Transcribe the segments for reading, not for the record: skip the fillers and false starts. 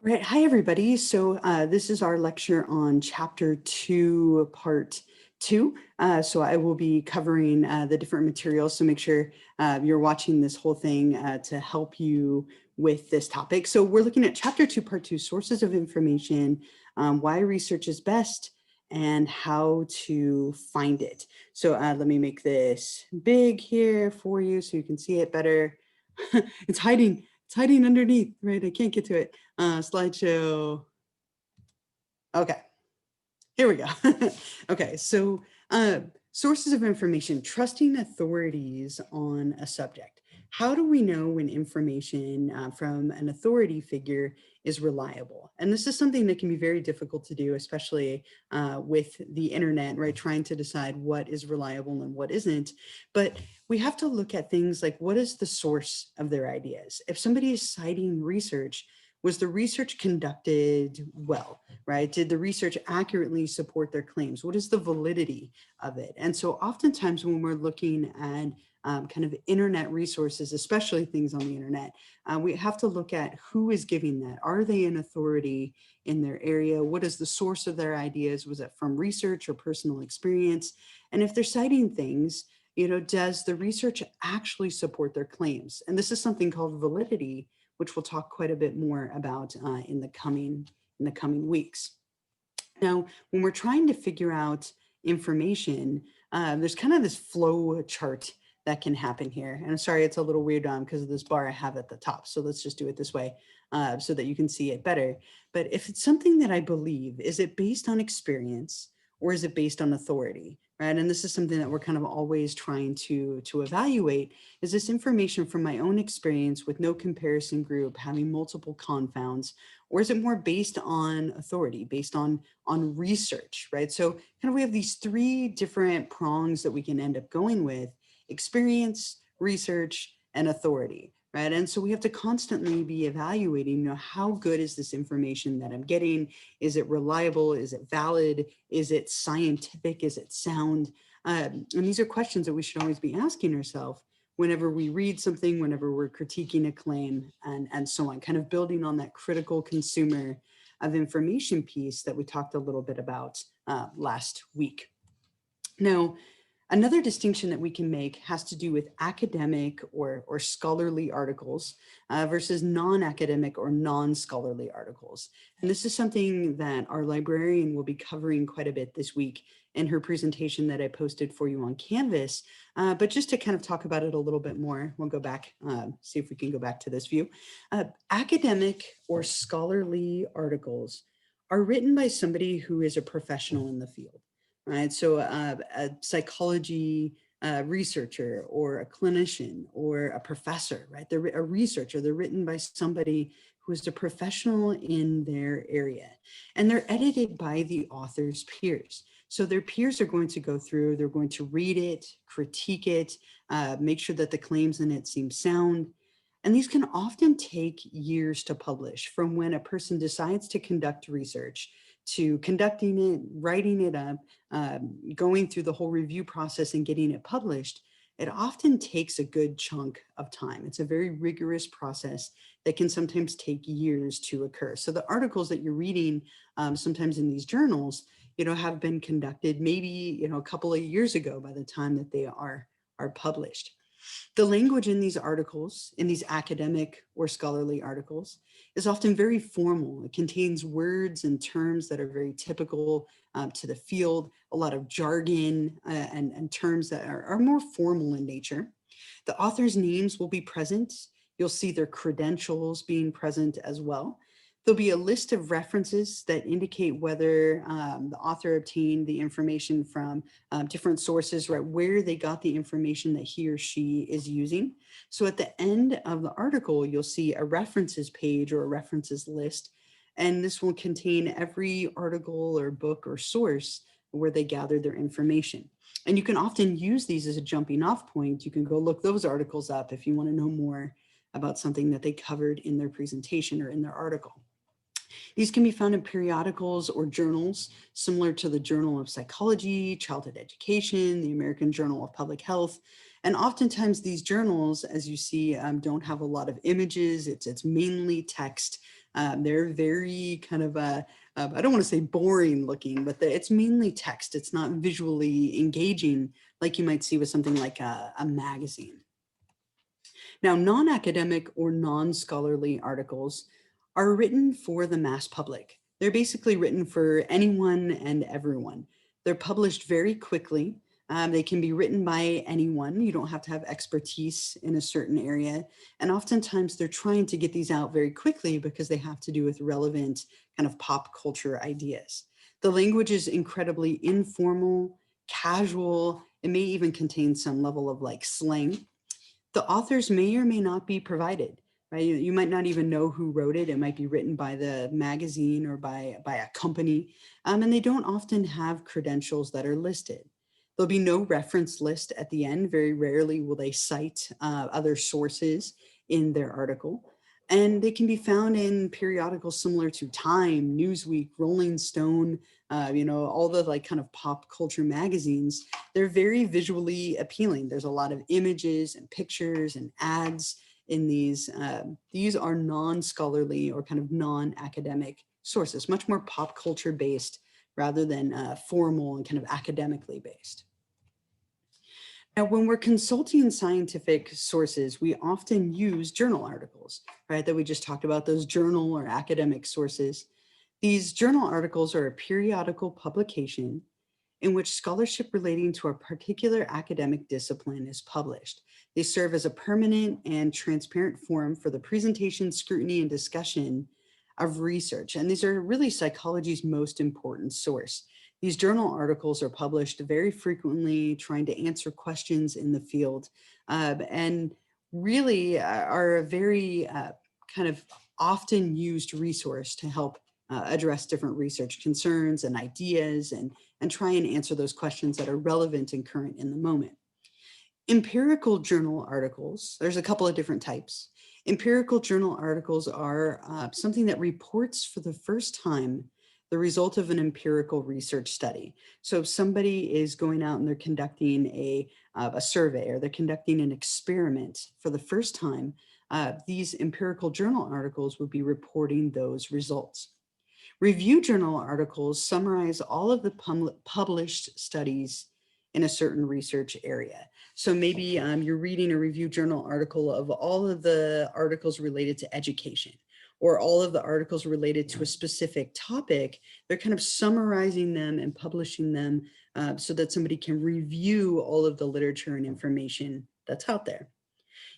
All right, hi everybody. So this is our lecture on chapter 2, part 2. So I will be covering the different materials. So make sure you're watching this whole thing to help you with this topic. So we're looking at chapter 2, part 2, sources of information, why research is best, and how to find it. So let me make this big here for you so you can see it better. It's hiding underneath, right? I can't get to it. Slideshow. Okay, here we go. Okay, so sources of information, trusting authorities on a subject. How do we know when information from an authority figure is reliable? And this is something that can be very difficult to do, especially with the internet, right? Trying to decide what is reliable and what isn't. But we have to look at things like, what is the source of their ideas? If somebody is citing research, was the research conducted well, right? Did the research accurately support their claims? What is the validity of it? And so oftentimes when we're looking at kind of internet resources, especially things on the internet, we have to look at who is giving that. Are they an authority in their area? What is the source of their ideas? Was it from research or personal experience? And if they're citing things, does the research actually support their claims? And this is something called validity, which we'll talk quite a bit more about in the coming weeks. Now, when we're trying to figure out information, there's kind of this flow chart that can happen here. And I'm sorry, it's a little weird because of this bar I have at the top. So let's just do it this way so that you can see it better. But if it's something that I believe, is it based on experience or is it based on authority? Right? And this is something that we're kind of always trying to evaluate. Is this information from my own experience with no comparison group, having multiple confounds, or is it more based on authority, based on research, right? So kind of we have these three different prongs that we can end up going with: experience, research, and authority, right? And so we have to constantly be evaluating, how good is this information that I'm getting? Is it reliable? Is it valid? Is it scientific? Is it sound? And these are questions that we should always be asking ourselves whenever we read something, whenever we're critiquing a claim, and so on, kind of building on that critical consumer of information piece that we talked a little bit about last week. Now, another distinction that we can make has to do with academic or scholarly articles versus non-academic or non-scholarly articles. And this is something that our librarian will be covering quite a bit this week in her presentation that I posted for you on Canvas. But just to kind of talk about it a little bit more, we'll go back, see if we can go back to this view. Academic or scholarly articles are written by somebody who is a professional in the field. Right, so a psychology researcher or a clinician or a professor, right? They're a researcher. They're written by somebody who is a professional in their area, and they're edited by the author's peers. So their peers are going to go through, they're going to read it, critique it, make sure that the claims in it seem sound. And these can often take years to publish, from when a person decides to conduct research to conducting it, writing it up, going through the whole review process and getting it published. It often takes a good chunk of time. It's a very rigorous process that can sometimes take years to occur. So the articles that you're reading sometimes in these journals, have been conducted maybe, a couple of years ago by the time that they are published. The language in these articles, in these academic or scholarly articles, is often very formal. It contains words and terms that are very typical to the field, a lot of jargon and terms that are more formal in nature. The author's names will be present. You'll see their credentials being present as well. There'll be a list of references that indicate whether the author obtained the information from different sources, right, where they got the information that he or she is using. So at the end of the article, you'll see a references page or a references list, and this will contain every article or book or source where they gathered their information. And you can often use these as a jumping off point. You can go look those articles up if you want to know more about something that they covered in their presentation or in their article. These can be found in periodicals or journals similar to the Journal of Psychology, Childhood Education, the American Journal of Public Health. And oftentimes these journals, as you see, don't have a lot of images. It's mainly text. They're very kind of, I don't want to say boring looking, but it's mainly text. It's not visually engaging like you might see with something like a magazine. Now, non-academic or non-scholarly articles are written for the mass public. They're basically written for anyone and everyone. They're published very quickly. They can be written by anyone. You don't have to have expertise in a certain area. And oftentimes they're trying to get these out very quickly because they have to do with relevant kind of pop culture ideas. The language is incredibly informal, casual. It may even contain some level of like slang. The authors may or may not be provided, right? You might not even know who wrote it. It might be written by the magazine or by a company, and they don't often have credentials that are listed. There'll be no reference list at the end. Very rarely will they cite other sources in their article. And they can be found in periodicals similar to Time, Newsweek, Rolling Stone, all the like kind of pop culture magazines. They're very visually appealing. There's a lot of images and pictures and ads in these. These are non-scholarly or kind of non-academic sources, much more pop culture based rather than formal and kind of academically based. Now, when we're consulting scientific sources, we often use journal articles, right? That we just talked about, those journal or academic sources. These journal articles are a periodical publication in which scholarship relating to a particular academic discipline is published. They serve as a permanent and transparent forum for the presentation, scrutiny, and discussion of research. And these are really psychology's most important source. These journal articles are published very frequently, trying to answer questions in the field, and really are a very kind of often used resource to help address different research concerns and ideas and try and answer those questions that are relevant and current in the moment. Empirical journal articles, there's a couple of different types. Empirical journal articles are something that reports for the first time the result of an empirical research study. So if somebody is going out and they're conducting a survey or they're conducting an experiment for the first time, these empirical journal articles would be reporting those results. Review journal articles summarize all of the published studies in a certain research area. So maybe you're reading a review journal article of all of the articles related to education or all of the articles related to a specific topic. They're kind of summarizing them and publishing them so that somebody can review all of the literature and information that's out there.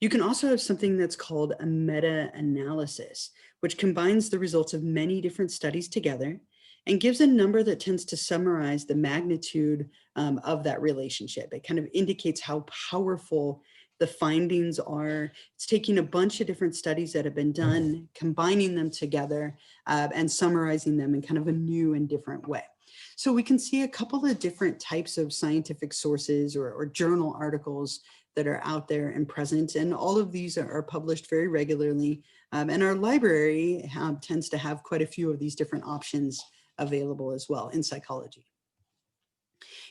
You can also have something that's called a meta-analysis, which combines the results of many different studies together and gives a number that tends to summarize the magnitude of that relationship. It kind of indicates how powerful the findings are. It's taking a bunch of different studies that have been done, combining them together and summarizing them in kind of a new and different way. So we can see a couple of different types of scientific sources or journal articles that are out there and present. And all of these are published very regularly. And our library tends to have quite a few of these different options available as well in psychology.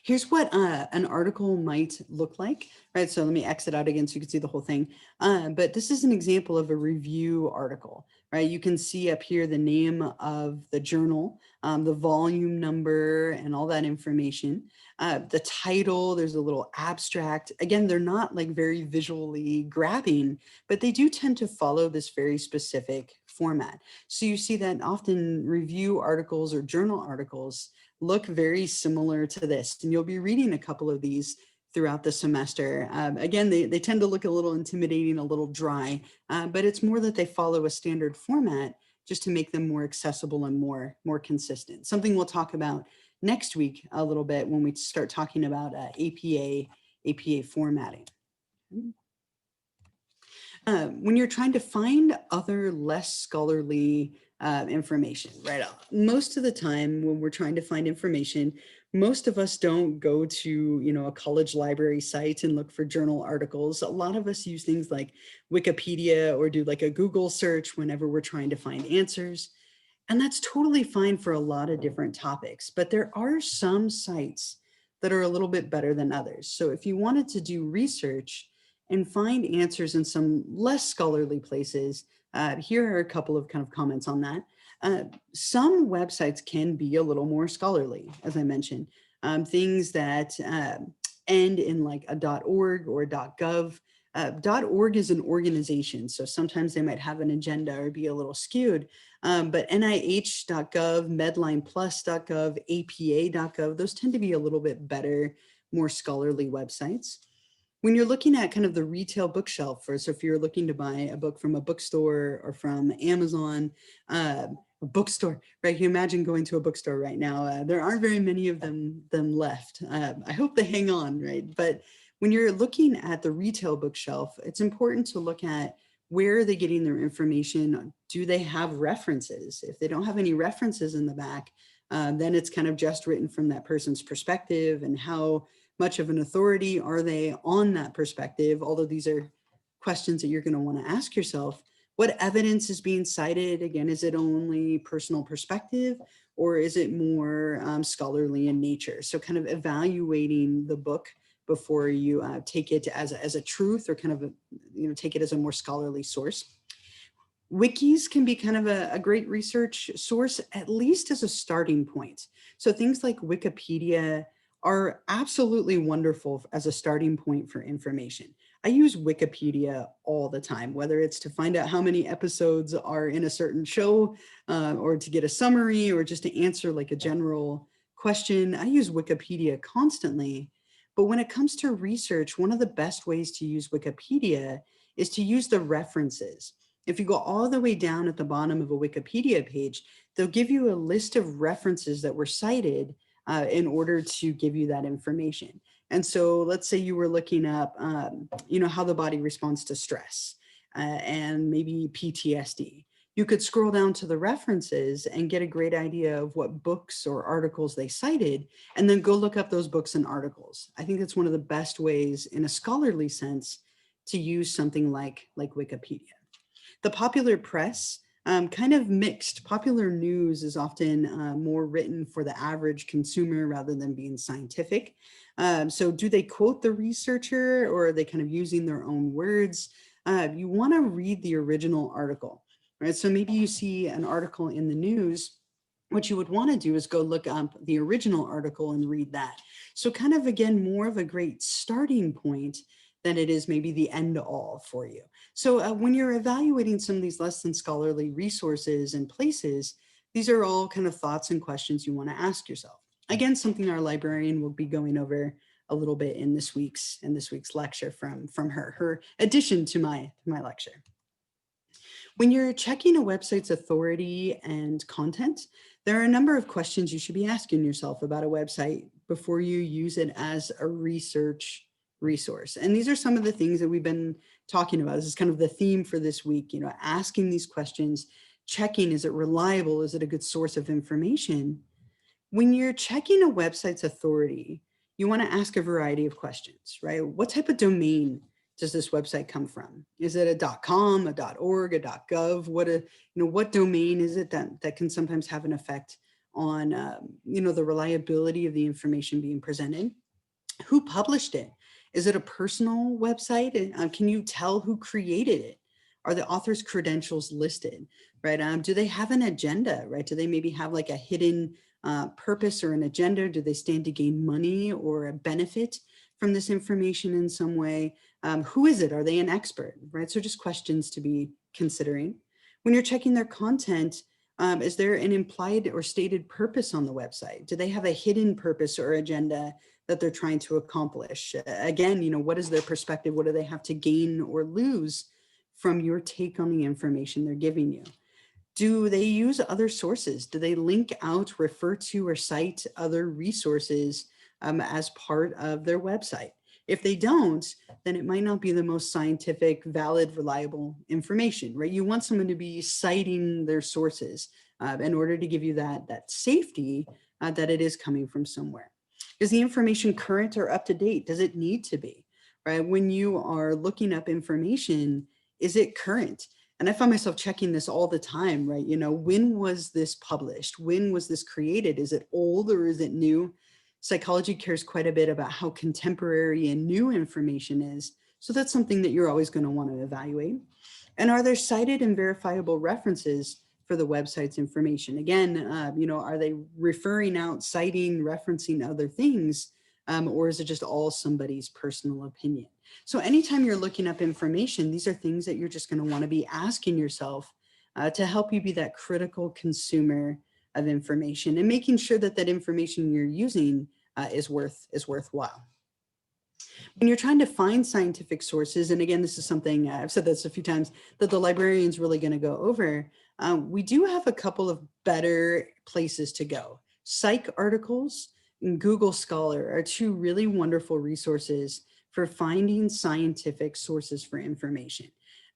Here's what an article might look like, right? So let me exit out again so you can see the whole thing. But this is an example of a review article, right? You can see up here the name of the journal, the volume number, and all that information. The title, there's a little abstract. Again, they're not like very visually grabbing, but they do tend to follow this very specific format. So you see that often review articles or journal articles look very similar to this. And you'll be reading a couple of these throughout the semester. Again, they tend to look a little intimidating, a little dry, but it's more that they follow a standard format just to make them more accessible and more consistent. Something we'll talk about next week a little bit when we start talking about APA formatting. When you're trying to find other less scholarly information, right? Most of the time when we're trying to find information, most of us don't go to, a college library site and look for journal articles. A lot of us use things like Wikipedia or do like a Google search whenever we're trying to find answers. And that's totally fine for a lot of different topics, but there are some sites that are a little bit better than others. So if you wanted to do research and find answers in some less scholarly places. Here are a couple of kind of comments on that. Some websites can be a little more scholarly, as I mentioned. Things that end in like a .org or a .gov. .org is an organization, so sometimes they might have an agenda or be a little skewed. But NIH.gov, MedlinePlus.gov, APA.gov, those tend to be a little bit better, more scholarly websites. When you're looking at kind of the retail bookshelf, or so if you're looking to buy a book from a bookstore or from Amazon, a bookstore, right? Can you imagine going to a bookstore right now? There aren't very many of them left. I hope they hang on, right? But when you're looking at the retail bookshelf, it's important to look at where are they getting their information? Do they have references? If they don't have any references in the back, then it's kind of just written from that person's perspective, and how much of an authority are they on that perspective? Although these are questions that you're going to want to ask yourself. What evidence is being cited? Again, is it only personal perspective, or is it more scholarly in nature? So kind of evaluating the book before you take it as a truth, or kind of take it as a more scholarly source. Wikis can be kind of a great research source, at least as a starting point. So things like Wikipedia are absolutely wonderful as a starting point for information. I use Wikipedia all the time, whether it's to find out how many episodes are in a certain show, or to get a summary, or just to answer like a general question. I use Wikipedia constantly. But when it comes to research, one of the best ways to use Wikipedia is to use the references. If you go all the way down at the bottom of a Wikipedia page, they'll give you a list of references that were cited in order to give you that information. And so let's say you were looking up, how the body responds to stress and maybe PTSD. You could scroll down to the references and get a great idea of what books or articles they cited, and then go look up those books and articles. I think that's one of the best ways in a scholarly sense to use something like Wikipedia. The popular press, kind of mixed. Popular news is often more written for the average consumer rather than being scientific. So do they quote the researcher, or are they kind of using their own words? You want to read the original article, right? So maybe you see an article in the news. What you would want to do is go look up the original article and read that. So kind of, again, more of a great starting point than it is maybe the end all for you. So when you're evaluating some of these less than scholarly resources and places, these are all kind of thoughts and questions you want to ask yourself. Again, something our librarian will be going over a little bit in this week's lecture from her addition to my lecture. When you're checking a website's authority and content, there are a number of questions you should be asking yourself about a website before you use it as a research resource. And these are some of the things that we've been talking about. This is kind of the theme for this week, asking these questions, checking, is it reliable? Is it a good source of information? When you're checking a website's authority, you want to ask a variety of questions, right? What type of domain does this website come from? Is it a .com, a .org, a .gov? What domain is it that can sometimes have an effect on, the reliability of the information being presented? Who published it? Is it a personal website? Can you tell who created it? Are the author's credentials listed, right? Do they have an agenda, right? Do they maybe have like a hidden purpose or an agenda? Do they stand to gain money or a benefit from this information in some way? Who is it? Are they an expert, right? So just questions to be considering. When you're checking their content, is there an implied or stated purpose on the website? Do they have a hidden purpose or agenda that they're trying to accomplish? Again, what is their perspective? What do they have to gain or lose from your take on the information they're giving you? Do they use other sources? Do they link out, refer to, or cite other resources as part of their website? If they don't, then it might not be the most scientific, valid, reliable information, right? You want someone to be citing their sources in order to give you that safety that it is coming from somewhere. Is the information current or up to date? Does it need to be, right? When you are looking up information, is it current? And I find myself checking this all the time, right? When was this published? When was this created? Is it old or is it new? Psychology cares quite a bit about how contemporary and new information is. So that's something that you're always going to want to evaluate. And are there cited and verifiable references for the website's information? Again, are they referring out, citing, referencing other things, or is it just all somebody's personal opinion? So anytime you're looking up information, these are things that you're just going to want to be asking yourself to help you be that critical consumer of information and making sure that that information you're using is worthwhile. When you're trying to find scientific sources, and again, this is something I've said this a few times, that the librarian's really going to go over, we do have a couple of better places to go. Psych articles and Google Scholar are two really wonderful resources for finding scientific sources for information.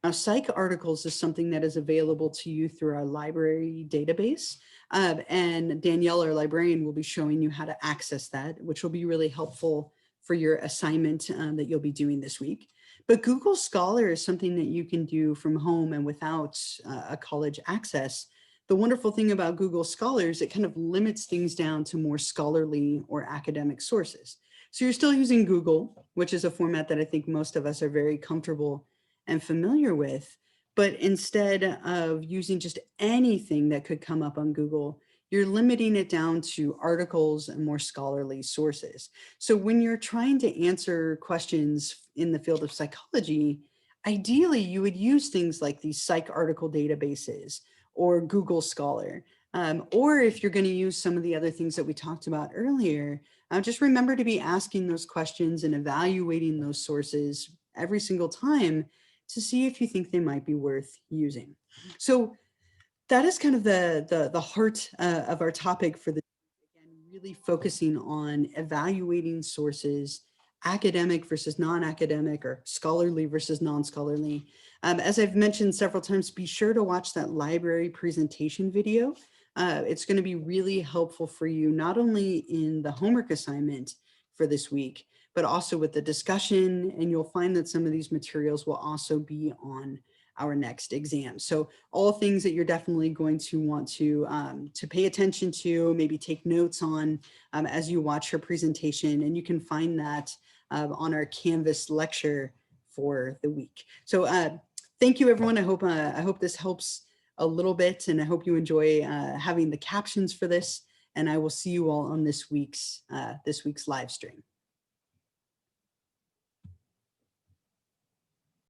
Now, Psych articles is something that is available to you through our library database. And Danielle, our librarian, will be showing you how to access that, which will be really helpful for your assignment that you'll be doing this week. But Google Scholar is something that you can do from home and without a college access. The wonderful thing about Google Scholar is it kind of limits things down to more scholarly or academic sources. So you're still using Google, which is a format that I think most of us are very comfortable and familiar with. But instead of using just anything that could come up on Google, you're limiting it down to articles and more scholarly sources. So when you're trying to answer questions in the field of psychology, ideally you would use things like these psych article databases or Google Scholar. Or if you're going to use some of the other things that we talked about earlier, just remember to be asking those questions and evaluating those sources every single time to see if you think they might be worth using. So that is kind of the heart of our topic for the again, really focusing on evaluating sources, academic versus non-academic or scholarly versus non-scholarly. As I've mentioned several times, be sure to watch that library presentation video. It's going to be really helpful for you, not only in the homework assignment for this week, but also with the discussion, and you'll find that some of these materials will also be on our next exam. So all things that you're definitely going to want to pay attention to, maybe take notes on as you watch her presentation, and you can find that on our Canvas lecture for the week. So thank you, everyone. I hope this helps a little bit, and I hope you enjoy having the captions for this. And I will see you all on this week's live stream.